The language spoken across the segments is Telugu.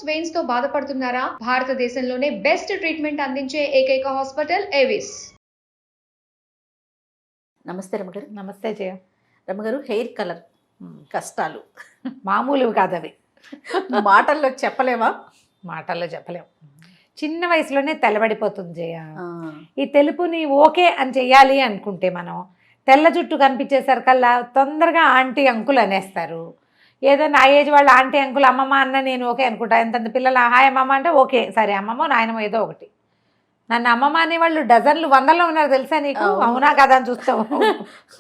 వెయిన్స్ తో బాధపడుతున్నారా? భారతదేశంలోనే బెస్ట్ ట్రీట్మెంట్ అందించే ఏకైక హాస్పిటల్ ఏవిస్. నమస్తే రమగారు. నమస్తే జయ. రమగారు, హెయిర్ కలర్ కష్టాలు మామూలు కాదు అవి. మాటల్లో చెప్పలేమా? మాటల్లో చెప్పలేము. చిన్న వయసులోనే తెల్లబడిపోతుంది జయ. ఈ తెలుపుని ఓకే అని చెయ్యాలి అనుకుంటే మనం తెల్ల జుట్టు కనిపించేసరికల్లా తొందరగా ఆంటీ అంకుల్ అనేస్తారు. ఏదో నా ఏజ్ వాళ్ళు ఆంటీ అంకుల్ అమ్మమ్మ అన్న నేను ఓకే అనుకుంటా. ఎంతంత పిల్లలు హాయ్ అమ్మమ్మ అంటే ఓకే, సరే అమ్మమ్మ నాయనమ్మ ఏదో ఒకటి. నన్ను అమ్మమ్మ అనేవాళ్ళు డజన్లు వందల్లో ఉన్నారు తెలుసా నీకు? అవునా కదా అని చూస్తావు.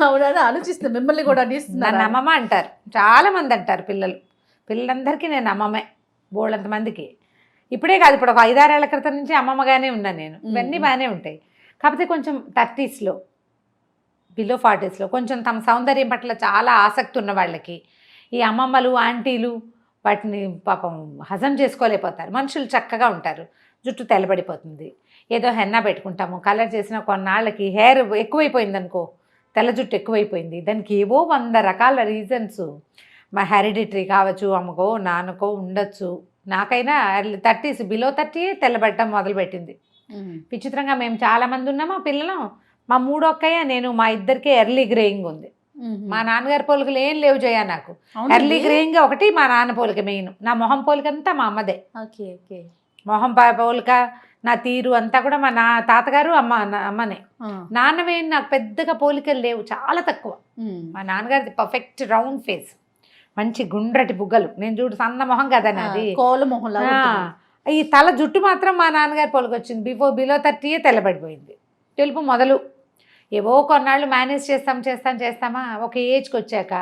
అవునా ఆలోచిస్తాను. మిమ్మల్ని కూడా నన్ను అమ్మమ్మ అంటారు, చాలా మంది అంటారు పిల్లలందరికీ నేను అమ్మమ్మే, బోళ్ళంత మందికి. ఇప్పుడే కాదు, ఇప్పుడు ఒక 5-6 ఏళ్ల క్రితం నుంచి అమ్మమ్మగానే ఉన్నాను నేను. ఇవన్నీ బాగానే ఉంటాయి. కాకపోతే కొంచెం 30sలో బిలో 40sలో కొంచెం తమ సౌందర్యం పట్ల చాలా ఆసక్తి ఉన్న వాళ్ళకి ఈ అమ్మమ్మలు ఆంటీలు వాటిని పాపం హజం చేసుకోలేకపోతారు. మనుషులు చక్కగా ఉంటారు, జుట్టు తెల్లబడిపోతుంది. ఏదో హెన్నా పెట్టుకుంటాము, కలర్ చేసిన కొన్నాళ్ళకి హెయిర్ ఎక్కువైపోయింది అనుకో, తెల్ల జుట్టు ఎక్కువైపోయింది. దానికి ఏవో 100 రకాల రీజన్స్. మా హెరిడిటరీ కావచ్చు, అమ్మకో నాన్నకో ఉండొచ్చు. నాకైనా 30s బిలో 30 తెల్లబడటం మొదలుపెట్టింది. విచిత్రంగా మేము చాలామంది ఉన్నాం. మా పిల్లలు, మా 3 అక్కయ్య నేను, మా ఇద్దరికి ఎర్లీ గ్రేయింగ్ ఉంది. మా నాన్నగారి పోలికలు ఏం లేవు జయ నాకు. ఎర్లీ గ్రేయింగ్ ఒకటి మా నాన్న పోలిక మెయిన్. నా మొహం పోలికంతా మా అమ్మదే. Okay okay. మొహం పోలిక, నా తీరు అంతా కూడా మా తాతగారు అమ్మనే. నాన్నవే నాకు పెద్దగా పోలికలు లేవు, చాలా తక్కువ. మా నాన్నగారిది పర్ఫెక్ట్ రౌండ్ ఫేస్, మంచి గుండ్రటి బుగ్గలు. నేను చూడు సన్న మొహం కదా నాది, కోల మొహం. ఈ తల జుట్టు మాత్రం మా నాన్నగారి పోలిక వచ్చింది. బిలో 30 తెల్లబడిపోయింది. తెలుపు మొదలు. ఏవో కొన్నాళ్ళు మేనేజ్ చేస్తామా, ఒక ఏజ్కి వచ్చాక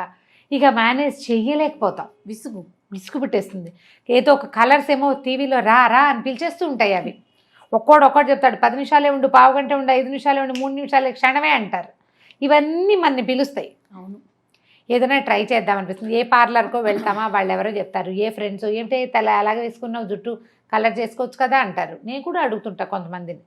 ఇక మేనేజ్ చెయ్యలేకపోతాం. విసుగు పుట్టేస్తుంది. ఏదో ఒక కలర్స్ ఏమో టీవీలో రా అని పిలిచేస్తూ ఉంటాయి. అవి ఒక్కోటి చెప్తాడు, 10 నిమిషాలే ఉండు, పావు గంట ఉండు, 5 నిమిషాలే ఉండు, 3 నిమిషాలే క్షణమే అంటారు. ఇవన్నీ మనని పిలుస్తాయి. అవును. ఏదైనా ట్రై చేద్దామనిపిస్తుంది. ఏ పార్లర్కో వెళ్తామా, వాళ్ళు ఎవరో చెప్తారు, ఏ ఫ్రెండ్స్ ఏమిటి తల అలాగే వేసుకున్నావు, జుట్టు కలర్ చేసుకోవచ్చు కదా అంటారు. నేను కూడా అడుగుతుంటా కొంతమందిని.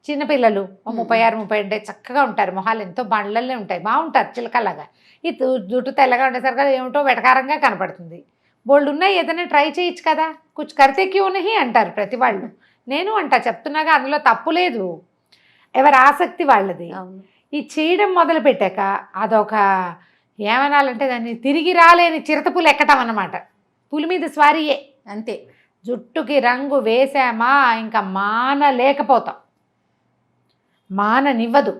చిన్నపిల్లలు 36-37 చక్కగా ఉంటారు, మొహాలు ఎంతో బండ్లల్లే ఉంటాయి, బాగుంటారు చిలకలాగా. ఈ జుట్టు తెల్లగా ఉండేసరికి ఏమిటో వెటకారంగా కనపడుతుంది. బోల్డ్ ఉన్నాయి, ఏదైనా ట్రై చేయొచ్చు కదా, కుछ करते क्यों नहीं అంటారు ప్రతి వాళ్ళు. నేను అంటా, చెప్తున్నాగా అందులో తప్పు లేదు, ఎవరి ఆసక్తి వాళ్ళది. ఈ చేయడం మొదలు పెట్టాక అదొక ఏమనాలంటే దాన్ని తిరిగి రాలేని చిరతపులు ఎక్కటం అన్నమాట. పులి మీద స్వారీయే అంతే. జుట్టుకి రంగు వేసామా ఇంకా మానలేకపోతాం, మాననివ్వదు.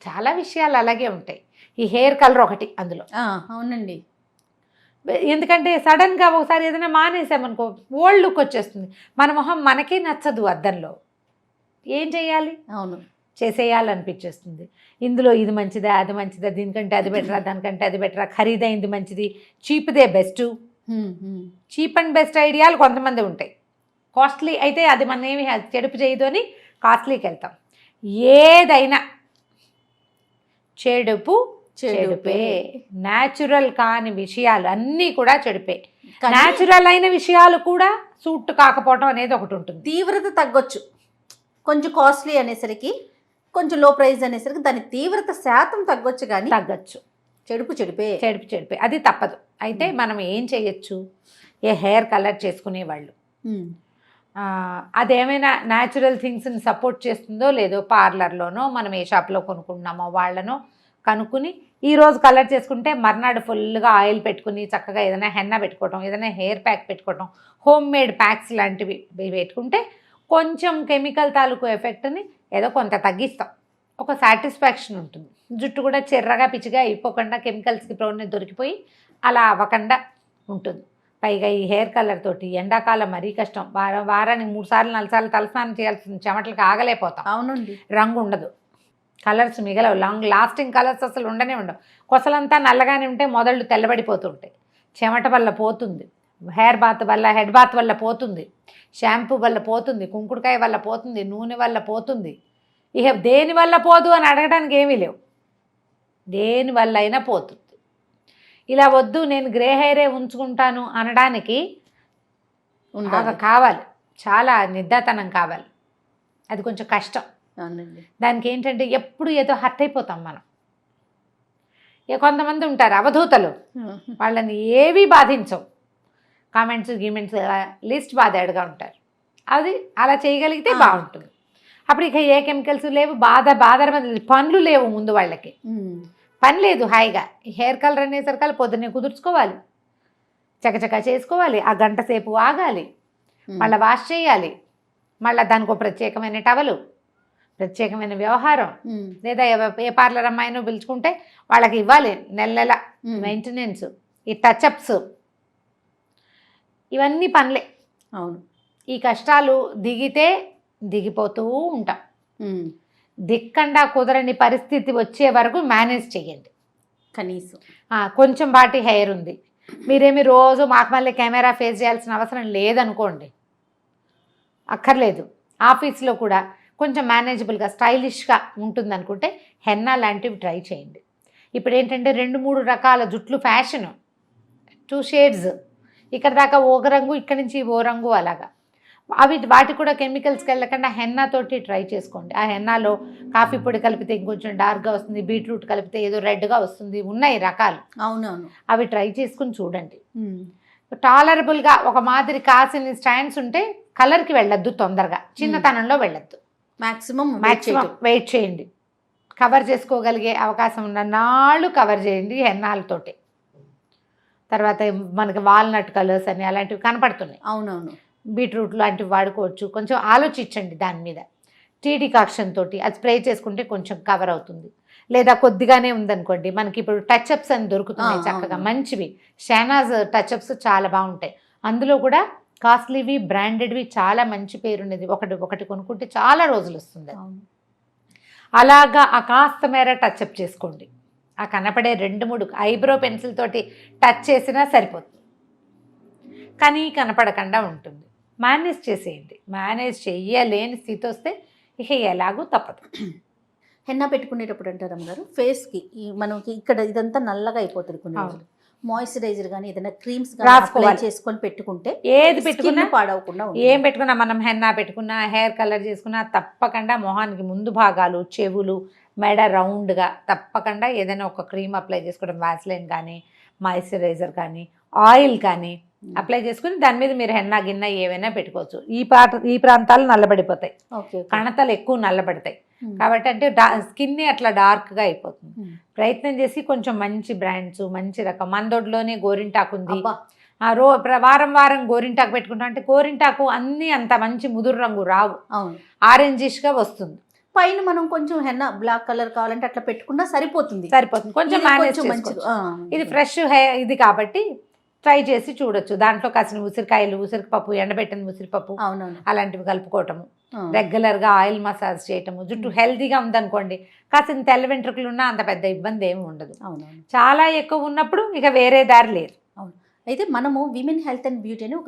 చాలా విషయాలు అలాగే ఉంటాయి. ఈ హెయిర్ కలర్ ఒకటి అందులో. అవునండి. ఎందుకంటే సడన్గా ఒకసారి ఏదైనా మానేసామనుకో ఓల్డ్ లుక్ వచ్చేస్తుంది. మన మొహం మనకే నచ్చదు అద్దంలో. ఏం చేయాలి? అవును, చేసేయాలనిపించేస్తుంది. ఇందులో ఇది మంచిదా, అది మంచిదా, దీనికంటే అది బెటరా, దానికంటే అది బెటరా, ఖరీదైంది మంచిది, చీప్దే బెస్ట్. చీప్ అండ్ బెస్ట్ ఐడియాలు కొంతమంది ఉంటాయి. కాస్ట్లీ అయితే అది మన ఏమి చెడుపు చేయదు అని కాస్ట్లీకి వెళ్తాం. ఏదైనా చెడుపే. న్యాచురల్ కాని విషయాలు అన్నీ కూడా చెడుపే. న్యాచురల్ అయిన విషయాలు కూడా సూట్ కాకపోవడం అనేది ఒకటి ఉంటుంది. తీవ్రత తగ్గొచ్చు. కొంచెం కాస్ట్లీ అనేసరికి, కొంచెం లో ప్రైస్ అనేసరికి దాని తీవ్రత శాతం తగ్గొచ్చు, కానీ తగ్గచ్చు. చెడుపే. అది తప్పదు. అయితే మనం ఏం చేయొచ్చు? ఏ హెయిర్ కలర్ చేసుకునేవాళ్ళు అదేమైనా న్యాచురల్ థింగ్స్ని సపోర్ట్ చేస్తుందో లేదో పార్లర్లోనో మనం ఏ షాప్లో కొనుక్కుంటున్నామో వాళ్ళనో కనుక్కుని ఈరోజు కలర్ చేసుకుంటే మర్నాడు ఫుల్గా ఆయిల్ పెట్టుకుని చక్కగా ఏదైనా హెన్నా పెట్టుకోవటం, ఏదైనా హెయిర్ ప్యాక్ పెట్టుకోవటం, హోమ్ మేడ్ ప్యాక్స్ లాంటివి పెట్టుకుంటే కొంచెం కెమికల్ తాలూకు ఎఫెక్ట్ని ఏదో కొంత తగ్గిస్తాం. ఒక సాటిస్ఫాక్షన్ ఉంటుంది. జుట్టు కూడా చెర్రగా పిచ్చిగా అయిపోకుండా కెమికల్స్కి ప్రోని దొరికిపోయి అలా అవ్వకుండా ఉంటుంది. పైగా ఈ హెయిర్ కలర్ తోటి ఎండాకాలం మరీ కష్టం. వారానికి 3 సార్లు 4 సార్లు తలస్నానం చేయాల్సిన చెమటలకు ఆగలేకపోతాం. అవునండి. రంగు ఉండదు, కలర్స్ మిగలవు, లాస్టింగ్ కలర్స్ అసలు ఉండవు. కొసలంతా నల్లగానే ఉంటే మొదళ్ళు తెల్లబడిపోతుంటాయి. చెమట వల్ల పోతుంది, హెయిర్ బాత్ వల్ల, హెడ్ బాత్ వల్ల పోతుంది, షాంపూ వల్ల పోతుంది, కుంకుడుకాయ వల్ల పోతుంది, నూనె వల్ల పోతుంది. ఇక దేని వల్ల పోదు అని అడగడానికి ఏమీ లేవు, దేనివల్ల అయినా పోతుంది. ఇలా వద్దు నేను గ్రే హెయిరే ఉంచుకుంటాను అనడానికి కావాలి, చాలా నిర్ధాతనం కావాలి. అది కొంచెం కష్టం. దానికి ఏంటంటే ఎప్పుడు ఏదో హర్ట్ అయిపోతాం మనం. కొంతమంది ఉంటారు అవధూతలు, వాళ్ళని ఏవీ బాధించవు, కామెంట్స్ గిమెంట్స్ లిస్ట్ బాధాడుగా ఉంటారు. అది అలా చేయగలిగితే బాగుంటుంది. అప్పుడు ఇక ఏ కెమికల్స్ లేవు, బాధ పనులు లేవు ముందు వాళ్ళకి, పని లేదు, హాయిగా హెయిర్ కలర్ అనేసరికి పొద్దున్నే కుదుర్చుకోవాలి, చకచకా చేసుకోవాలి, ఆ గంట సేపు ఆగాలి, మళ్ళీ వాష్ చేయాలి, మళ్ళీ దానికి ఒక ప్రత్యేకమైన టవలు, ప్రత్యేకమైన వ్యవహారం. లేదా ఏ పార్లర్ అమ్మాయినో పిలుచుకుంటే వాళ్ళకి ఇవ్వాలి నెల మెయింటెనెన్స్, ఈ టచ్అప్స్, ఇవన్నీ పనులే. అవును. ఈ కష్టాలు దిగితే దిగిపోతూ ఉంటాం. దిక్కండా కుదరని పరిస్థితి వచ్చే వరకు మేనేజ్ చేయండి కనీసం. కొంచెం బాటి హెయిర్ ఉంది, మీరేమి రోజు మాకు మళ్ళీ కెమెరా ఫేస్ చేయాల్సిన అవసరం లేదనుకోండి, అక్కర్లేదు. ఆఫీస్లో కూడా కొంచెం మేనేజబుల్గా స్టైలిష్గా ఉంటుంది అనుకుంటే హెన్నా లాంటివి ట్రై చేయండి. ఇప్పుడు ఏంటంటే 2-3 రకాల జుట్లు ఫ్యాషను, 2 షేడ్స్, ఇక్కడ దాకా ఒక రంగు, ఇక్కడి నుంచి ఓ రంగు, అలాగా. వాటికి కూడా కెమికల్స్కి వెళ్ళకుండా హెన్నాతోటి ట్రై చేసుకోండి. ఆ హెన్నాలో కాఫీ పొడి కలిపితే ఇంకొంచెం డార్క్గా వస్తుంది, బీట్రూట్ కలిపితే ఏదో రెడ్గా వస్తుంది, ఉన్నాయి రకాలు. అవునవును. అవి ట్రై చేసుకుని చూడండి. టాలరబుల్గా ఒక మాదిరి కాసిన స్టాండ్స్ ఉంటే కలర్కి వెళ్ళొద్దు, తొందరగా చిన్నతనంలో వెళ్ళొద్దు, మ్యాక్సిమం వెయిట్ చేయండి. కవర్ చేసుకోగలిగే అవకాశం ఉన్న నాళ్ళు కవర్ చేయండి హెన్నాలతోటి. తర్వాత మనకి వాల్నట్ కలర్స్ అని అలాంటివి కనపడుతున్నాయి. అవునవును. బీట్రూట్ లాంటివి వాడుకోవచ్చు. కొంచెం ఆలోచించండి దాని మీద. టీ డికాక్షన్ తోటి అది స్ప్రే చేసుకుంటే కొంచెం కవర్ అవుతుంది. లేదా కొద్దిగానే ఉందనుకోండి, మనకి ఇప్పుడు టచ్అప్స్ అని దొరుకుతున్నాయి చక్కగా మంచివి. షానాజ్ టచ్అప్స్ చాలా బాగుంటాయి. అందులో కూడా కాస్ట్లీవి, బ్రాండెడ్వి, చాలా మంచి పేరున్నది. ఒకటి కొనుక్కుంటే చాలా రోజులు వస్తుంది. అలాగా ఆ కాస్త మేర టచ్అప్ చేసుకోండి. ఆ కనపడే 2-3 ఐబ్రో పెన్సిల్ తోటి టచ్ చేసినా సరిపోతుంది, కానీ కనపడకుండా ఉంటుంది. మేనేజ్ చేసేయండి. మేనేజ్ చెయ్యలేని స్థితి వస్తే ఇక ఎలాగూ తప్పదు. హెన్నా పెట్టుకునేటప్పుడు అంటారు అమ్మగారు, ఫేస్కి మనకి ఇక్కడ ఇదంతా నల్లగా అయిపోతుంది కొన్ని రోజులు. మాయిశ్చరైజర్ కానీ ఏదైనా క్రీమ్స్ రాసుకోవాలి చేసుకొని పెట్టుకుంటే ఏది పెట్టుకున్నా పాడవకుండా, ఏం పెట్టుకున్నా, మనం హెన్నా పెట్టుకున్నా, హెయిర్ కలర్ చేసుకున్నా తప్పకుండా మొహానికి ముందు భాగాలు, చెవులు, మెడ రౌండ్గా తప్పకుండా ఏదైనా ఒక క్రీమ్ అప్లై చేసుకోవడం, వాస్లైన్ కానీ మాయిశ్చరైజర్ కానీ ఆయిల్ కానీ అప్లై చేసుకుని దాని మీద మీరు హెన్నా గిన్నె ఏవైనా పెట్టుకోవచ్చు. ఈ ప్రాంతాలు నల్లబడిపోతాయి, కణతలు ఎక్కువ నల్లబడతాయి కాబట్టి, అంటే స్కిన్ అట్లా డార్క్గా అయిపోతుంది. ప్రయత్నం చేసి కొంచెం మంచి బ్రాండ్స్, మంచి రకం. మందొడ్లోనే గోరింటాకు ఉంది, వారం గోరింటాకు పెట్టుకుంటాం. అంటే గోరింటాకు అన్నీ అంత మంచి ముదురు రంగు రావు, ఆరెంజిష్గా వస్తుంది. పైన మనం కొంచెం హెన్నా బ్లాక్ కలర్ కావాలంటే అట్లా పెట్టుకున్నా సరిపోతుంది. కొంచెం మేనేజ్ చేసుకోవచ్చు. ఇది ఫ్రెష్ ఇది కాబట్టి ట్రై చేసి చూడొచ్చు. దాంట్లో కాసిన ఉసిరికాయలు, ఉసిరిపప్పు, ఎండబెట్టిన ఉసిరిపప్పు అలాంటివి కలుపుకోవటము, రెగ్యులర్గా ఆయిల్ మసాజ్ చేయటము. జుట్టు హెల్తీగా ఉందనుకోండి, కాసిన తెల్ల వెంట్రుకలు ఉన్నా అంత పెద్ద ఇబ్బంది ఏమి ఉండదు. చాలా ఎక్కువ ఉన్నప్పుడు ఇక వేరే దారి లేదు. అయితే మనము విమెన్ హెల్త్ అండ్ బ్యూటీ అని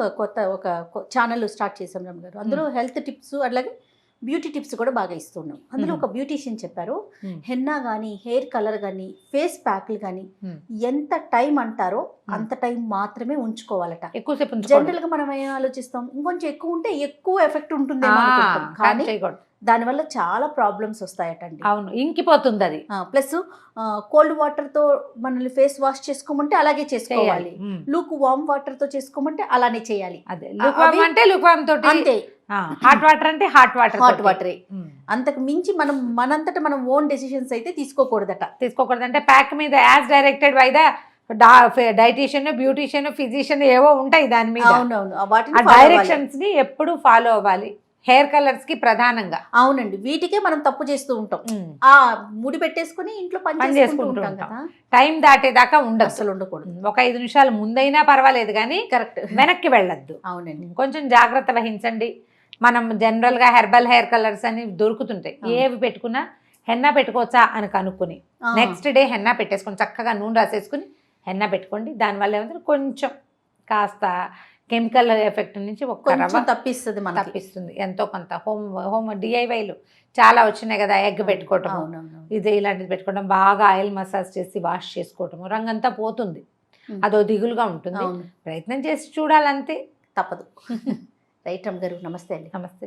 ఒక ఛానల్ స్టార్ట్ చేసాం రమ్మ గారు. అందులో హెల్త్ టిప్స్ అట్లాగే బ్యూటీ టిప్స్ కూడా బాగా ఇస్తున్నాం. అందులో ఒక బ్యూటీషియన్ చెప్పారు, హెన్నా కానీ, హెయిర్ కలర్ కానీ, ఫేస్ ప్యాక్లు కానీ ఎంత టైం అంటారో అంత టైం మాత్రమే ఉంచుకోవాలట. ఎక్కువసేపు జనరల్ గా మనం ఏం ఆలోచిస్తాం, ఇంకొంచెం ఎక్కువ ఉంటే ఎక్కువ ఎఫెక్ట్ ఉంటుంది కానీ దానివల్ల చాలా ప్రాబ్లమ్స్ వస్తాయటండి. అవును, ఇంకిపోతుంది అది. ప్లస్ కోల్డ్ వాటర్ తో మనల్ని ఫేస్ వాష్ చేసుకోమంటే అలాగే చేసుకోవాలి, లూక్ వామ్ వాటర్ తో చేసుకోమంటే అలానే చేయాలి. అదే అంటే లూక్వామ్ తోటి అంతే, హాట్ వాటర్ అంటే హాట్ వాటరే. అంతకు మించి మనంతట మనం ఓన్ డెసిషన్స్ అయితే తీసుకోకూడదు. అంటే ప్యాక్ మీద as directed by the dietician, beautician, physician ఏవో ఉంటాయి దాని మీద. అవునవును, డైరెక్షన్స్ ని ఎప్పుడు ఫాలో అవ్వాలి. హెయిర్ కలర్స్ కి ప్రధానంగా. అవునండి, వీటికే మనం తప్పు చేస్తూ ఉంటాం. ఆ ముడి పెట్టేసుకుని ఇంట్లో పని చేసుకుంటాం కదా, టైం దాటేదాకా అసలు ఉండకూడదు. ఒక 5 నిమిషాలు ముందైనా పర్వాలేదు కానీ కరెక్ట్ వెనక్కి వెళ్ళొద్దు. అవునండి, కొంచెం జాగ్రత్త వహించండి. మనం జనరల్ గా హెర్బల్ హెయిర్ కలర్స్ అని దొరుకుతుంటాయి, ఏవి పెట్టుకున్నా హెన్నా పెట్టుకోవచ్చా అని కనుక్కుని నెక్స్ట్ డే హెన్నా పెట్టేసుకొని చక్కగా నూనె రాసేసుకుని హెన్నా పెట్టుకోండి. దానివల్ల ఏమంటే కొంచెం కాస్త కెమికల్ ఎఫెక్ట్ నుంచి తప్పిస్తుంది ఎంతో కొంత. హోమ్ డిఐవైలు చాలా వచ్చినాయి కదా, ఎగ్ పెట్టుకోవటం, ఇది ఇలాంటిది పెట్టుకోవడం, బాగా ఆయిల్ మసాజ్ చేసి వాష్ చేసుకోవటము, రంగంతా పోతుంది, అదో దిగులుగా ఉంటుంది. ప్రయత్నం చేసి చూడాలంతే, తప్పదు. రైట్ రమ్మ గారు, నమస్తే అండి. నమస్తే.